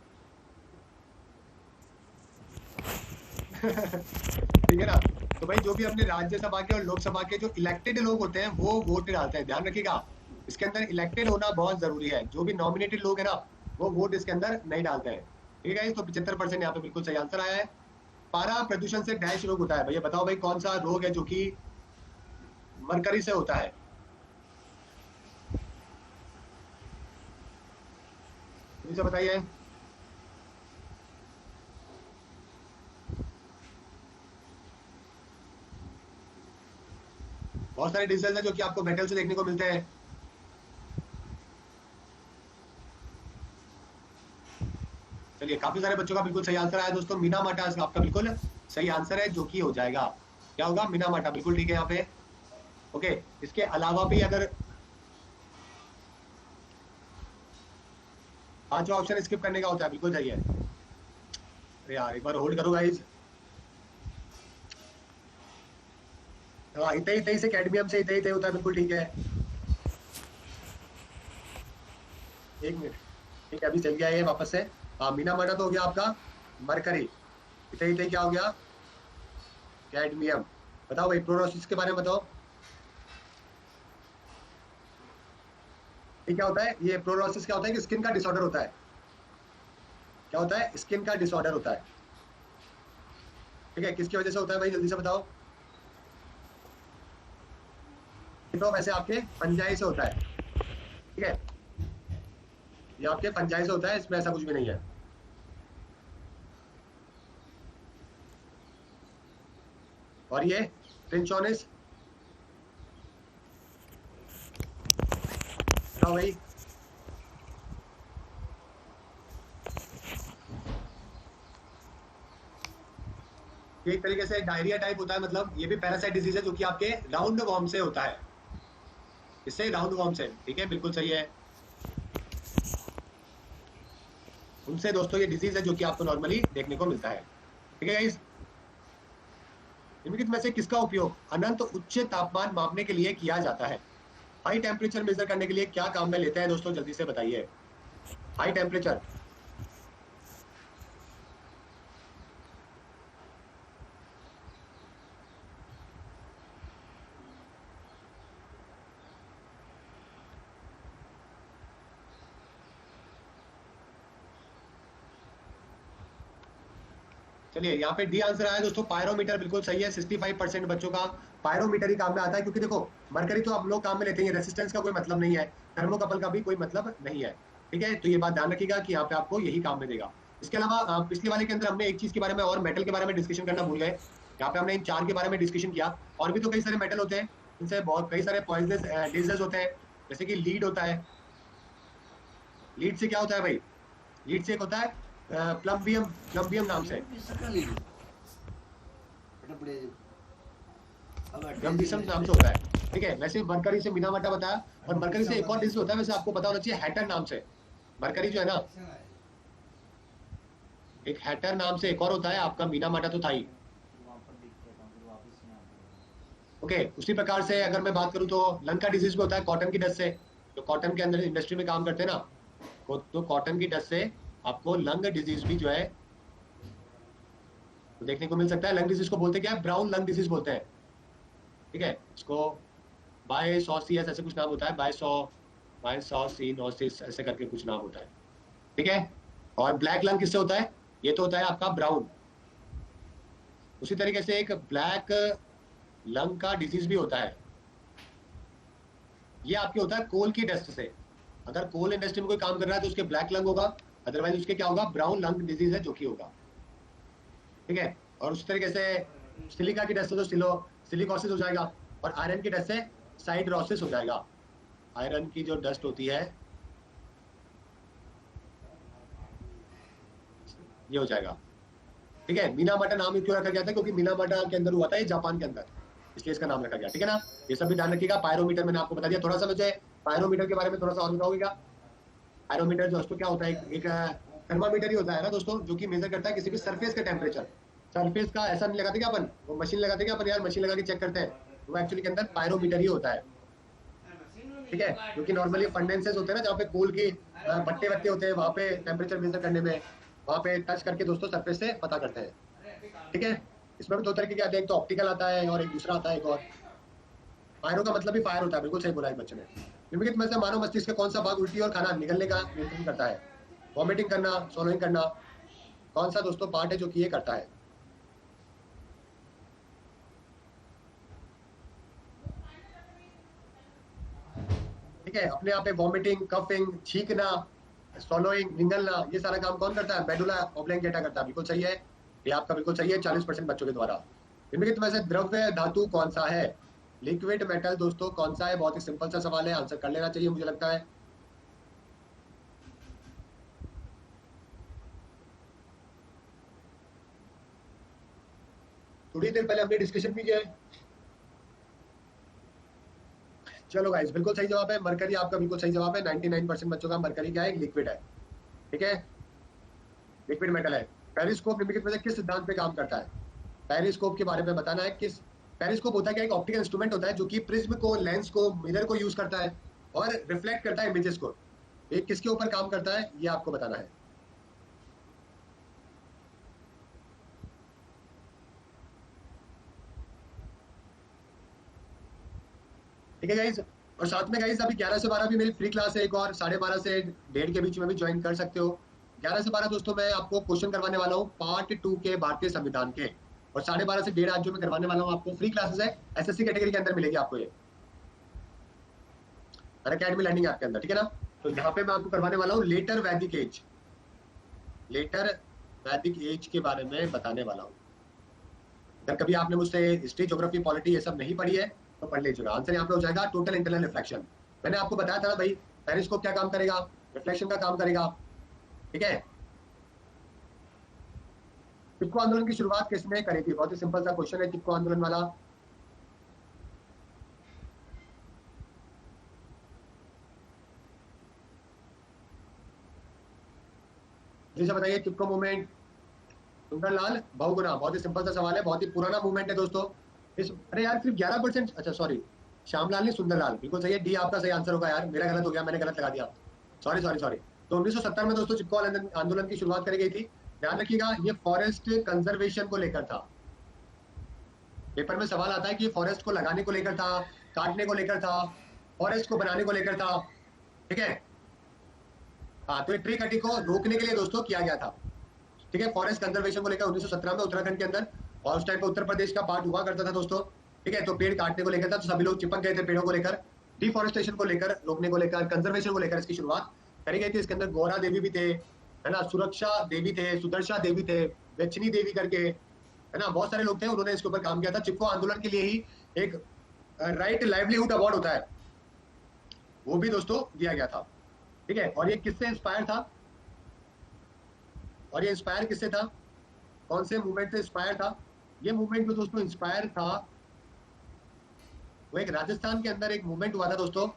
Speaker 1: ठीक है ना। तो भाई जो भी अपने राज्यसभा के और लोकसभा के जो इलेक्टेड लोग होते हैं वो वोट डालते हैं, ध्यान रखिएगा। इसके अंदर इलेक्टेड होना बहुत जरूरी है। जो भी नॉमिनेटेड लोग है ना, वो वोट इसके अंदर नहीं डालते हैं। ठीक है, तो 75% यहाँ पे बिल्कुल सही आंसर आया है। पारा प्रदूषण से डैश रोग होता है। भैया बताओ भाई, कौन सा रोग है जो कि मरकरी से होता है? मुझे बताइए। बहुत सारे डिजीज है जो कि आपको मेटल से देखने को मिलते हैं। चलिए, काफी सारे बच्चों का बिल्कुल सही आंसर आया दोस्तों। मीना माटा आपका बिल्कुल सही आंसर है जो कि हो जाएगा। क्या होगा? मीना माटा, बिल्कुल ठीक है यहाँ पे। ओके। इसके अलावा भी अगर पांचवा ऑप्शन स्किप करने का होता है, बिल्कुल सही है। अरे यार, एक बार होल्ड करो गाइज। हाँ, इतने ही से कैडमियम से इतने होता है, बिल्कुल ठीक है। एक मिनट। ठीक है, अभी चल गया है वापस से। हाँ, मीना माटा तो हो गया आपका मरकरी। इतने क्या हो गया? कैडमियम। बताओ भाई, प्रोनोसिस के बारे में बताओ। ये क्या होता है? ये प्रोनोसिस क्या होता है कि स्किन का डिसऑर्डर होता है। क्या होता है? स्किन का डिसऑर्डर होता है। ठीक है, किसकी वजह से होता है भाई, जल्दी से बताओ। ये तो वैसे आपके फंजाई से होता है। ठीक है, ये आपके फंजाई से होता है, इसमें ऐसा कुछ भी नहीं है। और ये ट्रिंचोनिस, बताओ भाई। ये एक तरीके से डायरिया टाइप होता है, मतलब ये भी पैरासाइट डिजीज है जो कि आपके राउंड वॉर्म से होता है। इससे राउंड वॉर्म से, ठीक है, बिल्कुल सही है। उनसे दोस्तों ये डिजीज है जो कि आपको नॉर्मली देखने को मिलता है। ठीक है गाइस। निम्नलिखित में से किसका उपयोग अनंत उच्च तापमान मापने के लिए किया जाता है? हाई टेम्परेचर मेजर करने के लिए क्या काम में लेते हैं दोस्तों, जल्दी से बताइए। High temperature. चलिए यहाँ पे डी आंसर आया दोस्तों, पायरोमीटर बिल्कुल सही है। 65% बच्चों का पायरोमीटर ही काम में आता है, क्योंकि देखो मरकरी तो हम लोग काम में लेते हैं, रेसिस्टेंस का कोई मतलब नहीं है, थर्मोकपल का भी कोई मतलब नहीं है। ठीक है, तो ये बात ध्यान रखिएगा कि यहाँ पे आपको यही काम में देगा। इसके अलावा पिछले वाले के अंदर हमने एक चीज के बारे में और मेटल के बारे में डिस्कशन करना भूल गए। यहाँ पे हमने इन 4 के बारे में डिस्कशन किया, और भी तो कई सारे मेटल होते हैं, इनसे बहुत कई सारे पॉइजनस डिजीज होते हैं, जैसे कि लीड होता है। लीड से क्या होता है भाई? लीड से एक होता है प्लम्बियम, प्लम्बियम नाम से, प्लम्बियम नाम से होता है। ठीक है, वैसे मरकरी से मीनामाटा बताया, और मरकरी से एक और डिजीज होता है, वैसे आपको पता होना चाहिए, हैटर नाम से। मरकरी जो है ना, एक हैटर नाम से एक और होता है आपका, मीनामाटा तो था ही। ओके, उसी प्रकार से अगर मैं बात करूं तो लंग का डिजीज भी होता है कॉटन की डस्ट से। तो कॉटन के अंदर इंडस्ट्री में काम करते हैं ना, तो कॉटन की डस्ट से आपको लंग डिजीज भी जो है तो देखने को मिल सकता है। लंग डिजीज को बोलते क्या है? ब्राउन लंग डिजीज बोलते हैं। ठीक है, इसको बायसॉसियस ऐसे कुछ नाम होता है, बायसॉसिनोसिस ऐसे करके कुछ नाम होता है। ठीक है, और ब्लैक लंग किससे होता है? ये तो होता है आपका ब्राउन। उसी तरीके से एक ब्लैक लंग का डिजीज भी होता है, ये आपके होता है कोल की डस्ट से। अगर कोल इंडस्ट्री में कोई काम कर रहा है तो उसके ब्लैक लंग होगा, अदरवाइज उसके क्या होगा? ब्राउन लंग डिजीज है जो कि होगा। ठीक है, और उसी तरीके से सिलिका की डस्ट से तो सिलिकोसिस हो जाएगा, और आयरन की डस्ट से साइडरोसिस हो जाएगा। आयरन की जो डस्ट होती है ये हो जाएगा। ठीक है, मीनामाटा नाम क्यों रखा गया था? क्योंकि मीनामाटा के अंदर हुआ था ये, जापान के अंदर, इसलिए इसका नाम रखा गया। ठीक है ना, ये सब भी ध्यान रखिएगा। पायरोमीटर मैंने आपको बता दिया। थोड़ा सा मुझे पायरोमीटर के बारे में थोड़ा सा और बताओगे क्या? पायरोमीटर दोस्तों क्या होता है? एक थर्मामीटर ही होता है ना दोस्तों, जो कि मेजर करता है किसी भी सरफेस का टेम्परेचर। सरफेस का ऐसा नहीं लगाते क्या अपन, वो मशीन लगाते क्या अपन यार, मशीन लगा के चेक करते हैं, वो एक्चुअली के अंदर पायरोमीटर ही होता है। ठीक है, क्योंकि नॉर्मली फंडेंसेस होते हैं ना, जहाँ पे कोल की भट्टे वट्टे होते हैं, वहां पे टेम्परेचर मेजर करने में वहां पे टच करके दोस्तों सरफेस से पता करते हैं। ठीक है, इसमें भी 2 तरह के आते हैं, एक तो ऑप्टिकल आता है और एक दूसरा आता है एक और। फायरों का मतलब भी फायर होता है, बिल्कुल सही बोला है बच्चे ने। निम्नलिखित में से मानव मस्तिष्क का कौन सा भाग उल्टी और खाना निगलने का नियंत्रण करता है? वॉमिटिंग करना, सोलोइंग करना, कौन सा दोस्तों पार्ट है जो कि ये करता है? ठीक है, अपने आप पे वॉमिटिंग, कफिंग, छींकना, सोलोइंग, निगलना, ये सारा काम कौन करता है? मेडुला ऑब्लंगेटा करता है। बिल्कुल सही है, ये आपका बिल्कुल सही है 40% बच्चों के द्वारा। निम्नलिखित में से द्रव्य धातु कौन सा है? लिक्विड मेटल दोस्तों कौन सा है? बहुत ही सिंपल सा सवाल है, आंसर कर लेना चाहिए मुझे लगता है। थोड़ी देर पहले हमने डिस्कशन भी किया है। चलो गाइस, बिल्कुल सही जवाब है मरकरी, आपका बिल्कुल सही जवाब है। 99% बच्चों का मरकरी क्या है? लिक्विड है। ठीक है, लिक्विड मेटल है। पेरिस्कोप निम्नलिखित में से किस सिद्धांत पे काम करता है? पेरिस्कोप के बारे में बताना है। किस पेरिस्कोप होता है क्या? एक ऑप्टिकल इंस्ट्रूमेंट होता है जो कि प्रिज्म को, लेंस को, मिरर को यूज करता है और रिफ्लेक्ट करता है इमेजेस को। ये किसके ऊपर काम करता है ये आपको बताना है। ठीक है गाइस, और साथ में गाइस अभी 11 से 12 भी मेरी फ्री क्लास है एक, और 12:30 से 1:30 के बीच में भी ज्वाइन कर सकते हो। 11 से 12 दोस्तों मैं आपको क्वेश्चन करवाने वाला हूँ पार्ट 2 के भारतीय संविधान के, और 12:30 से 1:30 आज जो मैं करवाने वाला हूँ आपको फ्री क्लासेस है, एसएससी कैटेगरी के अंदर मिलेगी आपको ये, अनअकैडमी लर्निंग ऐप के अंदर। ठीक है ना, तो यहाँ पे मैं आपको करवाने वाला हूँ लेटर वैदिक एज, लेटर वैदिक एज के बारे में बताने वाला हूँ। अगर कभी आपने मुझसे हिस्ट्री, ज्योग्राफी, पॉलिटी ये सब नहीं पढ़ी है तो पढ़ लीजिएगा। आंसर यहाँ पे हो जाएगा टोटल इंटरनल रिफ्लेक्शन। मैंने आपको बताया था ना भाई, पेरिस्कोप क्या काम करेगा? रिफ्लेक्शन का काम करेगा। ठीक है, चिपको आंदोलन की शुरुआत किसने करी थी? बहुत ही सिंपल सा क्वेश्चन है चिपको आंदोलन वाला। जैसे बताइए, चिपको मूवमेंट सुंदरलाल बहुगुणा। बहुत ही सिंपल सा सवाल है, बहुत ही पुराना मूवमेंट है दोस्तों। इस अरे यार सिर्फ 11%, अच्छा सॉरी, श्यामलाल नहीं सुंदरलाल, बिल्कुल सही है, डी आपका सही आंसर होगा यार, मेरा गलत हो गया, मैंने गलत लगा दिया, सॉरी सॉरी सॉरी। तो 1970 में दोस्तों चिपको आंदोलन की शुरुआत करी गई थी। ध्यान रखिएगा ये फॉरेस्ट कंजर्वेशन को लेकर था। पेपर में सवाल आता है कि फॉरेस्ट को लगाने को लेकर था, काटने को लेकर था, फॉरेस्ट को बनाने को लेकर था। ठीक है, हाँ, तो ये ट्री कटिंग को रोकने के लिए दोस्तों किया गया था। ठीक है, फॉरेस्ट कंजर्वेशन को लेकर 1917 में उत्तराखंड के अंदर, और उस टाइम पे उत्तर प्रदेश का पार्ट हुआ करता था दोस्तों। ठीक है, तो पेड़ काटने को लेकर था, तो सभी लोग चिपक गए थे पेड़ों को लेकर, डिफॉरेस्टेशन को लेकर, रोकने को लेकर, कंजर्वेशन को लेकर इसकी शुरुआत करी गई थी। इसके अंदर गौरा देवी भी थे, है ना, सुरक्षा देवी थे, सुदर्शा देवी थे, वेचनी देवी करके, है ना, बहुत सारे लोग थे, उन्होंने इसके ऊपर काम किया था। चिपको आंदोलन के लिए ही एक राइट लाइवलीहुड अवार्ड होता है, वो भी दोस्तों दिया गया था। ठीक है, और ये किससे इंस्पायर था, और ये इंस्पायर किससे था, कौन से मूवमेंट से इंस्पायर था? ये मूवमेंट जो दोस्तों इंस्पायर था, वो एक राजस्थान के अंदर एक मूवमेंट हुआ था दोस्तों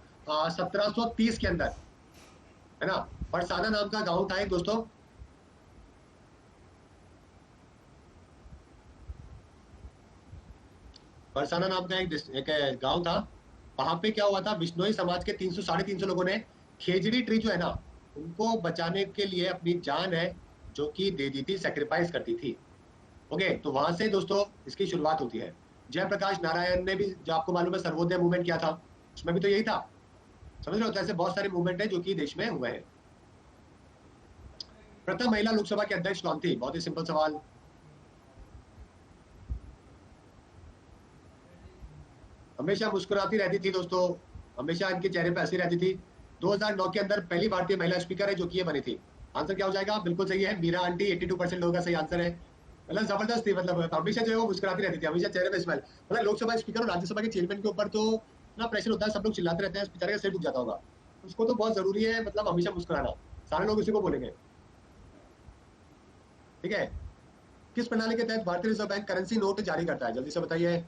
Speaker 1: 1730 के अंदर, है ना। परसाना नाम का गांव था एक दोस्तों, परसाना नाम का एक गांव था। वहां पे क्या हुआ था, बिश्नोई समाज के 300 350 लोगों ने खेजड़ी ट्री जो है ना, उनको बचाने के लिए अपनी जान है जो कि दे दी थी, सेक्रीफाइस करती थी। ओके, तो वहां से दोस्तों इसकी शुरुआत होती है। जयप्रकाश नारायण ने भी, जो आपको मालूम है, सर्वोदय मूवमेंट किया था, उसमें भी तो यही था, समझ रहे हो। तो ऐसे बहुत सारे मूवमेंट है जो कि देश में हुए हैं। प्रथम महिला लोकसभा के अध्यक्ष कौन थी? बहुत ही सिंपल सवाल। हमेशा मुस्कुराती रहती थी दोस्तों, हमेशा इनके चेहरे पे हंसी रहती थी। 2009 के अंदर पहली भारतीय महिला स्पीकर है जो कि ये बनी थी। आंसर क्या हो जाएगा? बिल्कुल सही है, मीरा आंटी। 82% लोगों का सही आंसर है। मतलब जबरदस्त थी, मतलब हमेशा जो है वो मुस्कुराती रहती थी, हमेशा चेहरे पे स्माइल। मतलब लोकसभा स्पीकर और राज्यसभा के चेयरमैन के ऊपर तो इतना प्रेशर होता है, सब लोग चिल्लाते रहते हैं, बेचारे का सिर दुख जाता होगा। उसको तो बहुत जरूरी है, मतलब हमेशा मुस्कुराना, सारे लोग उसी को बोलेंगे। ठीक है, किस प्रणाली के तहत भारतीय रिजर्व बैंक करेंसी नोट जारी करता है? जल्दी से बताइए।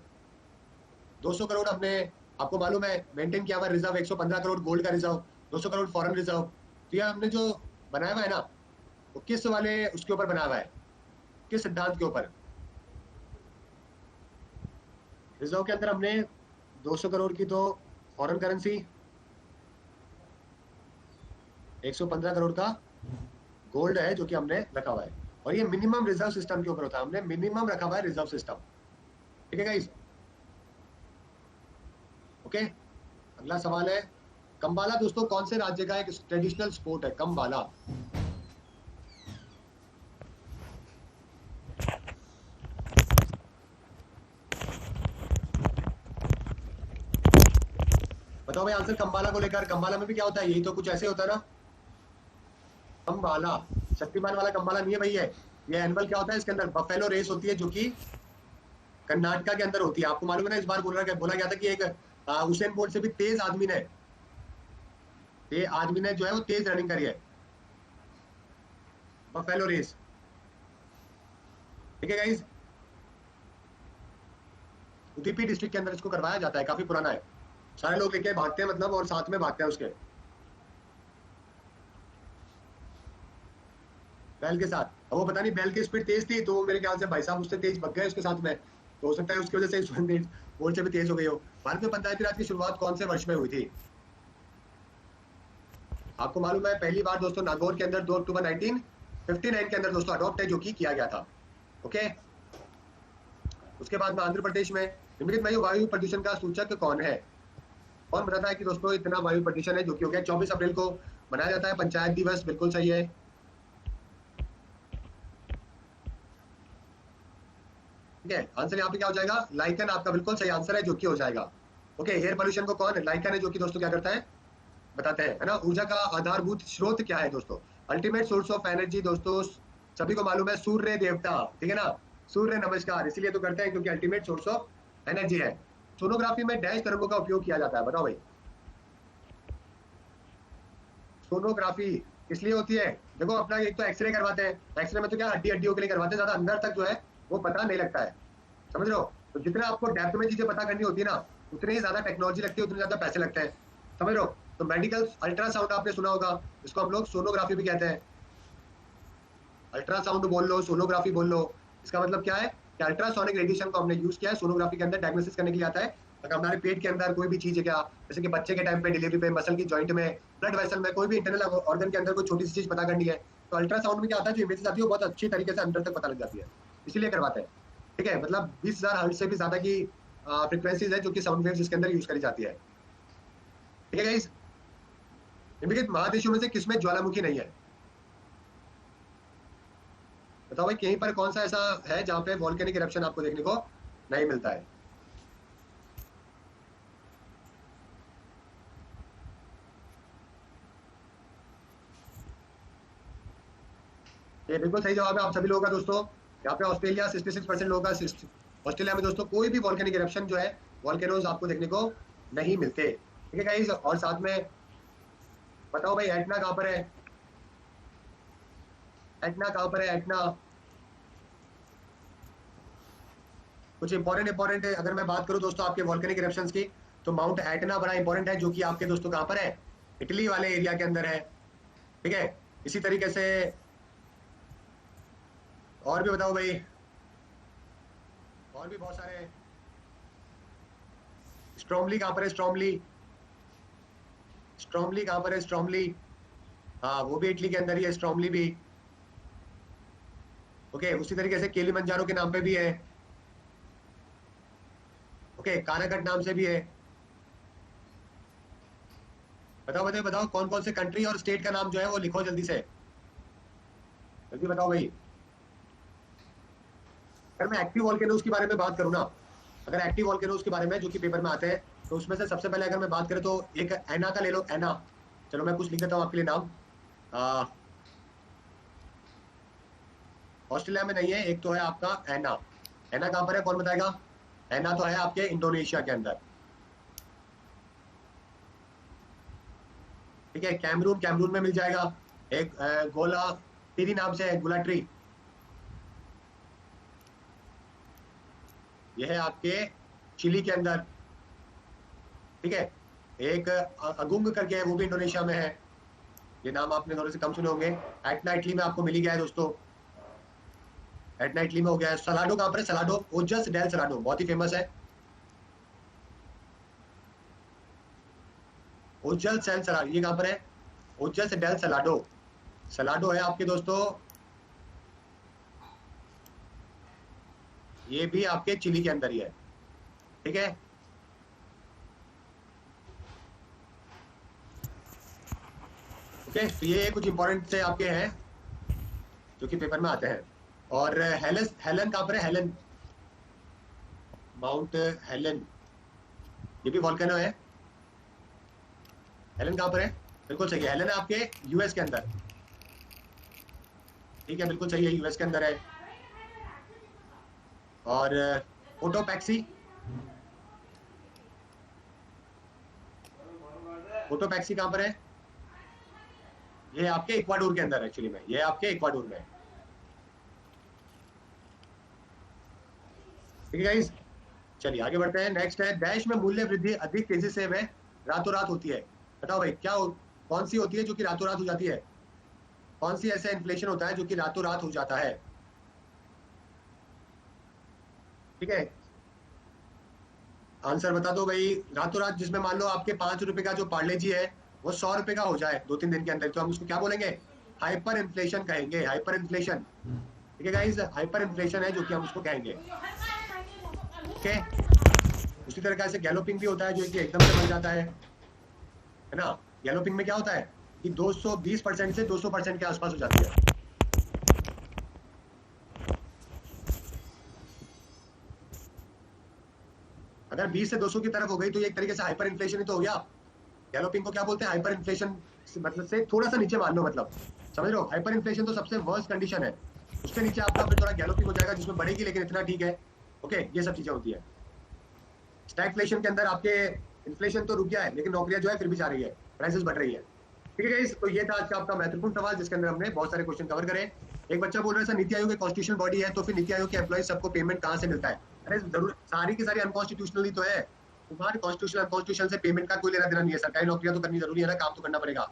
Speaker 1: 200 करोड़ हमने, आपको मालूम है, मेंटेन किया हुआ रिजर्व, 115 करोड़ गोल्ड का रिजर्व, 200 करोड़ फॉरेन रिजर्व। तो ये हमने जो बनाया हुआ है ना, वो किस वाले उसके ऊपर बनाया हुआ है, किस सिद्धांत के ऊपर? रिजर्व के अंदर हमने 200 करोड़ की तो फॉरेन करेंसी, 115 करोड़ का गोल्ड है जो कि हमने रखा हुआ है, और ये मिनिमम रिजर्व सिस्टम के ऊपर होता है, हमने मिनिमम रखा हुआ है रिजर्व सिस्टम। ठीक है गाइस, ओके। अगला सवाल है, कंबाला दोस्तों कौन से राज्य का एक ट्रेडिशनल स्पोर्ट है? कंबाला, बताओ भाई आंसर कंबाला को लेकर। कंबाला में भी क्या होता है? यही तो कुछ ऐसे होता है ना। कंबाला शक्तिमान वाला कंबाला नहीं है भाई, ये एनिमल क्या होता है, इसके अंदर बफेलो रेस होती है जो कि कर्नाटका के अंदर होती है। आपको मालूम है ना, इस बार बोला गया था कि एक उसेन बोल्ट से भी तेज आदमी ने, ये आदमी ने जो है वो तेज रनिंग करी है, बफेलो रेस। ठीक है गाइस, उडुपी डिस्ट्रिक्ट के अंदर इसको करवाया जाता है, काफी पुराना है, सारे लोग लेके भागते हैं मतलब, और साथ में भागते हैं उसके बैल के साथ। अब वो पता नहीं बैल की स्पीड तेज थी, तो मेरे ख्याल से भाई साहब उससे तेज भग गए उसके साथ में, तो हो सकता है उसकी वजह से तेज बोल से भी तेज हो गई हो। भारत में पंचायती राज की शुरुआत कौन से वर्ष में हुई थी? आपको मालूम है, पहली बार दोस्तों नागौर के अंदर 2 अक्टूबर 1959 के अंदर दोस्तों अडॉप्ट है जो कि किया गया था। ओके, उसके बाद में आंध्र प्रदेश में निम्नलिखित में वायु प्रदूषण का सूचक कौन है? कौन बताता है कि दोस्तों इतना वायु प्रदूषण है, जो कि हो गया 24 अप्रैल को मनाया जाता है पंचायत दिवस, बिल्कुल सही है। ठीक है, आंसर यहाँ पे क्या हो जाएगा? लाइकन आपका बिल्कुल सही आंसर है, जो कि हो जाएगा। ओके, एयर पोल्यूशन को कौन, लाइकन है जो कि दोस्तों क्या करता है, बताते हैं, है ना। ऊर्जा का आधारभूत स्रोत क्या है दोस्तों? अल्टीमेट सोर्स ऑफ एनर्जी दोस्तों सभी को मालूम है, सूर्य देवता। ठीक है ना, सूर्य नमस्कार, इसीलिए तो करते हैं क्योंकि अल्टीमेट सोर्स ऑफ एनर्जी है। सोनोग्राफी में डैश तरंगों का उपयोग किया जाता है, बताओ भाई। सोनोग्राफी इसलिए होती है, देखो अपना एक तो एक्सरे करवाते हैं, एक्सरे में तो क्या हड्डी हड्डियों के लिए करवाते हैं, ज्यादा अंदर तक जो है वो पता नहीं लगता है, समझ रहे हो। तो जितना आपको डेप्थ में चीजें पता करनी होती है ना, उतनी ही ज्यादा टेक्नोलॉजी लगती है, उतने ज्यादा पैसे लगते हैं, समझ रहे हो। तो मेडिकल अल्ट्रासाउंड आपने सुना होगा, इसको हम लोग सोनोग्राफी भी कहते हैं। अल्ट्रासाउंड बोल लो, सोनोग्राफी बोल लो, इसका मतलब क्या है कि अल्ट्रासोनिक रेडिएशन को हमने यूज किया है सोनोग्राफी के अंदर डायग्नोसिस करने के लिए आता है। अगर हमारे पेट के अंदर कोई भी चीज है क्या, जैसे कि बच्चे के टाइम पे डिलीवरी पे मसल की जॉइंट में, ब्लड वेसल में, कोई भी इंटरनल ऑर्गन के अंदर कोई छोटी सी चीज पता करनी है, तो अल्ट्रासाउंड में क्या आता है, जो इमेजेस आती है वो बहुत अच्छी तरीके से अंदर तक पता लग जाती है, इसीलिए करवाते हैं। ठीक है, मतलब 20,000 हर्ट्ज से भी ज्यादा की फ्रिक्वेंसीज है जो कि साउंड वेव्स इसके अंदर यूज करी जाती है। ठीक है गाइस, निम्नलिखित महादेशों में से किसमें ज्वालामुखी नहीं है? बताओ भाई कहीं पर कौन सा ऐसा है जहाँ पे वॉल्केनिक इरप्शन आपको देखने को नहीं मिलता है? ये बिल्कुल सही जवाब है आप सभी लोगों का दोस्तों। यहाँ पे ऑस्ट्रेलिया 66% लोगों का ऑस्ट्रेलिया में दोस्तों कोई भी वॉल्केनिक इरप्शन जो है, वॉल्केनोज आपको देखने को नहीं मिलते। ठीक है गाइस, और साथ में बताओ भाई एटना कहाँ पर है? एटना कहाँ पर है? एटना कुछ इंपॉर्टेंट है अगर मैं बात करूं दोस्तों आपके वॉल्केनिक इरप्शंस की, तो माउंट एटना बड़ा इंपॉर्टेंट है, जो कि आपके दोस्तों कहाँ पर है? इटली वाले एरिया के अंदर है। ठीक है, इसी तरीके से और भी बताओ भाई, और भी बहुत सारे। स्ट्रोमली कहाँ पर है? स्ट्रोमली, स्ट्रोमली कहाँ पर है? स्ट्रोमली, हाँ वो भी इटली के अंदर ही है, स्ट्रोमली भी। ओके, उसी तरीके से किलिमंजारो के नाम पे भी है। ओके, काराकट नाम से भी है। बताओ बताओ बताओ, कौन कौन से कंट्री और स्टेट का नाम जो है वो लिखो जल्दी से, जल्दी बताओ भाई। अगर मैं एक्टिव वॉल्केनोज के बारे में बात करूँ ना, अगर एक्टिव वॉल्केनोज के बारे में जो कि पेपर में आते हैं, तो उसमें से सबसे पहले अगर मैं बात करें तो एक एना का ले लो, एना। चलो मैं कुछ लिख देता हूँ आपके लिए नाम। ऑस्ट्रेलिया में नहीं है, एक तो है आपका एना। एना कहाँ पर है, कौन बताएगा? एना तो है आपके इंडोनेशिया के अंदर। ठीक है, कैमरून, कैमरून में मिल जाएगा। एक गोला टीरी नाम से है, गोला ट्री, यह है आपके चिली के अंदर। ठीक है, एक अगुंग करके है, वो भी इंडोनेशिया में है। ये नाम आपने थोड़े से कम सुने होंगे। एटना इटली में आपको मिल ही गया है दोस्तों, एटना इटली में हो गया है। सलाडो कहाँ पर है? सलाडो, ओजस डेल सलाडो, बहुत ही फेमस है। ओजल सेल सलाडो, ये कहाँ पर है? ओजस डेल सलाडो, सलाडो है आपके दोस्तों, ये भी आपके चिली के अंदर ही है। ठीक है, ओके, तो ये कुछ इंपॉर्टेंट से आपके हैं जो कि पेपर में आते हैं। और हेलन, हेलन कहाँ पर है? हेलन, माउंट हेलन, ये भी वॉल्केनो है। हेलन कहाँ पर है? बिल्कुल सही है, हेलन है आपके यूएस के अंदर। ठीक है, बिल्कुल सही है, यूएस के अंदर है। और कोटोपैक्सी, कोटोपैक्सी कहाँ पर है? ये आपके इक्वाडोर के अंदर, एक्चुअली में ये आपके इक्वाडोर में है। ठीक है गाइस, चलिए आगे बढ़ते हैं। नेक्स्ट है, देश में मूल्य वृद्धि अधिक तेजी से वह रातों रात होती है। बताओ भाई क्या कौन सी होती है जो कि रातों रात हो जाती है? कौन सी ऐसा इन्फ्लेशन होता है जो कि रातों रात हो जाता है? ठीक है, आंसर बता दो भाई। रातों रात, जिसमें मान लो आपके 5 रुपए का जो पार्ले जी है वो 100 रुपए का हो जाए 2-3 दिन के अंदर, तो हम उसको क्या बोलेंगे? हाइपर इन्फ्लेशन कहेंगे, हाइपर इन्फ्लेशन। ठीक है गाइस, हाइपर इन्फ्लेशन है जो कि हम उसको कहेंगे। ओके, उसी तरह से गैलोपिंग भी होता है जो कि एकदम से बढ़ जाता है ना। गैलोपिंग में क्या होता है कि 220% से 200% के आसपास हो जाती है। अगर 20 से 200 की तरफ हो गई तो ये एक तरीके से हाइपर इन्फ्लेशन ही तो हो गया। गैलोपिंग को क्या बोलते हैं? हाइपर इन्फ्लेशन, मतलब से थोड़ा सा नीचे मान लो, मतलब समझ लो, हाइपर इन्फ्लेशन तो सबसे वर्स्ट कंडीशन है, उसके नीचे आपका फिर थोड़ा गैलोपिंग हो जाएगा जिसमें बढ़ेगी लेकिन इतना ठीक है। ओके, ये सब चीजें होती है। स्टैगफ्लेशन के अंदर आपके इन्फ्लेशन तो रुक गया है लेकिन नौकरियां जो है फिर भी जा रही है, प्राइसेस बढ़ रही है। ठीक है गाइस, तो ये था आज का आपका महत्वपूर्ण सवाल जिसके अंदर हमने बहुत सारे क्वेश्चन कवर करे। एक बच्चा बोल रहा है सर नीति आयोग एक कॉन्स्टिट्यूशनल बॉडी है, तो फिर नीति आयोग के एम्प्लॉय सबको पेमेंट कहाँ से मिलता है? अरे जरूर, सारी की सारी अनकॉन्स्टिट्यूशनल ही तो है। तुम्हारे कॉन्स्टिट्यूशन अनकॉन्स्टिट्यूशन से पेमेंट का कोई लेना देना नहीं है, सरकारी नौकरियां तो करनी जरूरी है ना, काम तो करना पड़ेगा।